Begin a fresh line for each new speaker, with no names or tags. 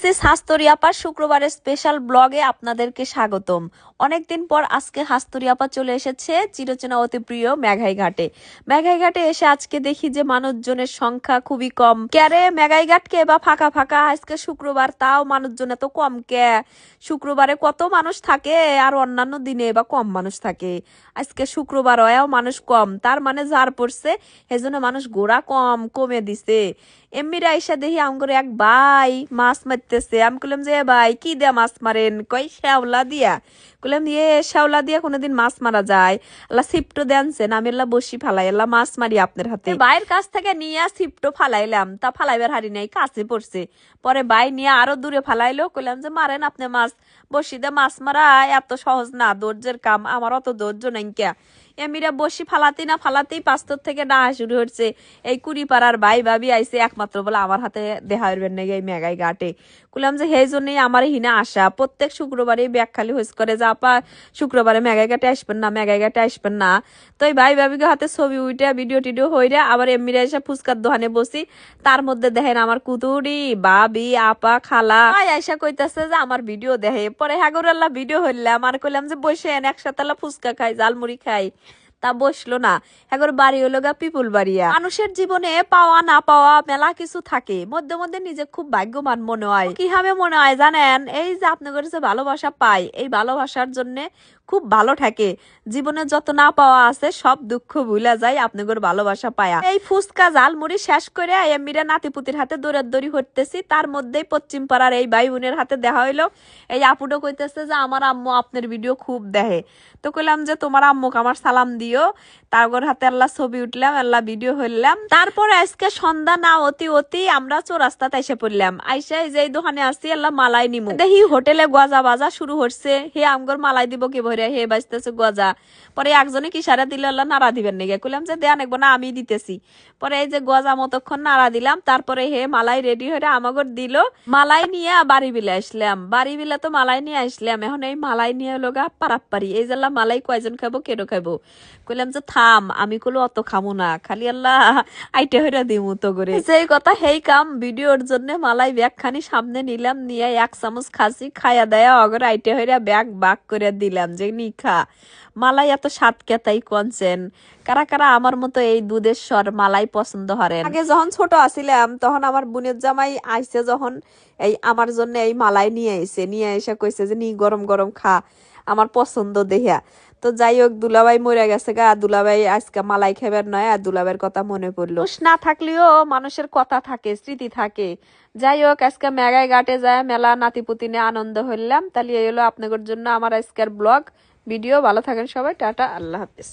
হাস্তরি আপার শুক্রবারের স্পেশাল ব্লগে আপনাদেরকে স্বাগতম। অনেকদিন পর আজকে হাস্তরি আপা চলে এসেছে চিরচেনা অতি প্রিয় মেঘাই ঘাটে। মেঘাই ঘাটে এসে আজকে দেখি যে মানুষজনের সংখ্যা খুবই কম। ক্যারে মেঘাই ঘাট কে বা ফাঁকা ফাঁকা, আজকে শুক্রবার তাও মানুষজন এত কম কে? শুক্রবারে কত মানুষ থাকে আর অন্যান্য দিনে বা কম মানুষ থাকে, আজকে শুক্রবার হয়েও মানুষ কম, তার মানে যার পড়ছে সেজন্য মানুষ গোড়া কমে দিছে। এমনিরা এসে দেখি আমগরে এক ভাই মাছ মারতেছে। আমি কইলাম যে ভাই কি দিয়া মাছ মারেন? কই শ্যাওলা দিয়া। কইলাম শ্যাওলা দিয়া কোনোদিন মাছ মারা যায়? আল্লাহ সিপটো দেনছেন, আমি আল্লাহ বসি ফালাই আল্লাহ মাছ মারি আপনার হাতে। ভাইয়ের কাছ থেকে নিয়ে সিপটো ফালাইলাম, তা ফালাইবার হারি নাই, কাছে পড়ছে। পরে ভাই নিয়ে আরো দূরে ফালাইলো। কইলাম যে মারেন আপনি মাছ, বসি দে মাছ মারা এত সহজ না, ধৈর্যের কাম, আমার অত ধৈর্য নাই কে। এমিরা বসি ফালাতেই পাস্তর থেকে ডাহা শুরু হচ্ছে। এই কুড়িপাড়ার ভাই ভাবি আইছে একমাত্র বলে আমার হাতে দেখা হইবেন নাকি এই মেঘাই ঘাটে। কুলাম যে সেই জন্যই আমার হিনা আসা। প্রত্যেক শুক্রবারে ব্যাগ খালি হইস করে যে আপা শুক্রবারে মেঘাই ঘাটে আসবেন না, মেঘাই ঘাটে আসবেন না। তো এই ভাই ভাবিকে হাতে ছবি উইটা ভিডিও টিডিও হইরা আবার এমনিরা এসে ফুচকার দোকানে বসি। তার মধ্যে দেখেন আমার কুতুরি ভাবি আপা খালা আইসা কইতাছে যে আমার ভিডিও দেখে। পরে হাগরাল্লা ভিডিও হইলাম আর কইলাম যে বসেন একসাথে ফুচকা খাই ঝালমুড়ি খাই। তা বসলো না। এখন বাড়ি হলো গা পিপুল বাড়িয়া। মানুষের জীবনে পাওয়া না পাওয়া মেলা কিছু থাকে, মধ্যে মধ্যে নিজে খুব ভাগ্যবান মনে হয়। কিভাবে মনে হয় জানেন? এই যে আপনাদের যে ভালোবাসা পাই, এই ভালোবাসার জন্য খুব ভালো থাকে। জীবনে যত না পাওয়া আছে সব দুঃখ ভুলা যায় আপনাদের ভালোবাসা পায়া। এই ফুচকা ঝালমুড়ি শেষ করে এমবিরা নাতিপুতির হাতে দৌড়াদৌড়ি হইতেছি। তার মধ্যেই পশ্চিম পাড়ার এই ভাই বোনের হাতে দেখা হইলো। এই আপুটো কইতেছে যে আমার আম্মু আপনার ভিডিও খুব দেখে। তো কইলাম যে তোমার আম্মুকে আমার সালাম দিও। তারপর হাতে আল্লাহ ছবি উঠলাম, আল্লাহ ভিডিও হইলাম। তারপরে আজকে সন্ধ্যা না অতি আমরা চৌরাস্তাতে এসে পড়লাম। আইসা যে দোকানে আসছি আল্লাহ মালাই নিমু। দেখি হোটেলে গজা বাজা শুরু হচ্ছে। হে আমগর মালাই দিব কি ভরে, হে বাজতেছে গজা। পরে একজনে কি সারা দিল আল্লাহ নাড়া দিবেন নাকি? কইলাম যে দেয়া নেবো না, আমি দিতেছি। পরে এই যে গজা মতক্ষণ নাড়া দিলাম। তারপরে হে মালাই রেডি হয়ে আমাগর দিল। মালাই নিয়ে বাড়ি বিলে আসলাম। বাড়ি বিলে তো মালাই নিয়ে আসলাম। এখন এই মালাই নিয়ে লোগা পারাপ্পারি। এই যে মালাই কয়জন খাবো কেডো খাবো? কইলাম যে থাম, আমি কইলো অত খামো না, খালি আল্লাহ আইটে হইরা দিমু তো করে। যেই কথা হেই কাম। ভিডিওর জন্য মালাই ব্যাগ খানি সামনে নিলাম, নিয়ে এক চামচ খাসি খাইয়া দেয়া অগর আইটে হইরা ব্যাগ বাক করে দিলাম যে নি খা। মালাই এত স্বাদ কেতাই কনছেন? কারা কারা আমার মতো এই দুধের স্বর মালাই পছন্দ করেন? আগে যখন ছোট আছিলাম তখন আমার বোনের জামাই আইছে, যখন এই আমার জন্য এই মালাই নিয়ে এসে কইছে যে নি গরম গরম খা, আমার পছন্দ দেখিয়া। তো যাই হোক দুলাভাই মরে গেছে গা, দুলাভাই আজকে মালাই খাবার নয়, আর দুলাভাইয়ের কথা মনে পড়লো। না থাকলেও মানুষের কথা থাকে, স্মৃতি থাকে। যাই হোক আজকে মেঘাই ঘাটে যায় মেলা নাতিপুতি নিয়ে আনন্দ হইলাম। তাহলে এই হলো আপনাদের জন্য আমার আজকের ব্লগ ভিডিও। ভালো থাকেন সবাই, টাটা, আল্লাহ হাফিজ।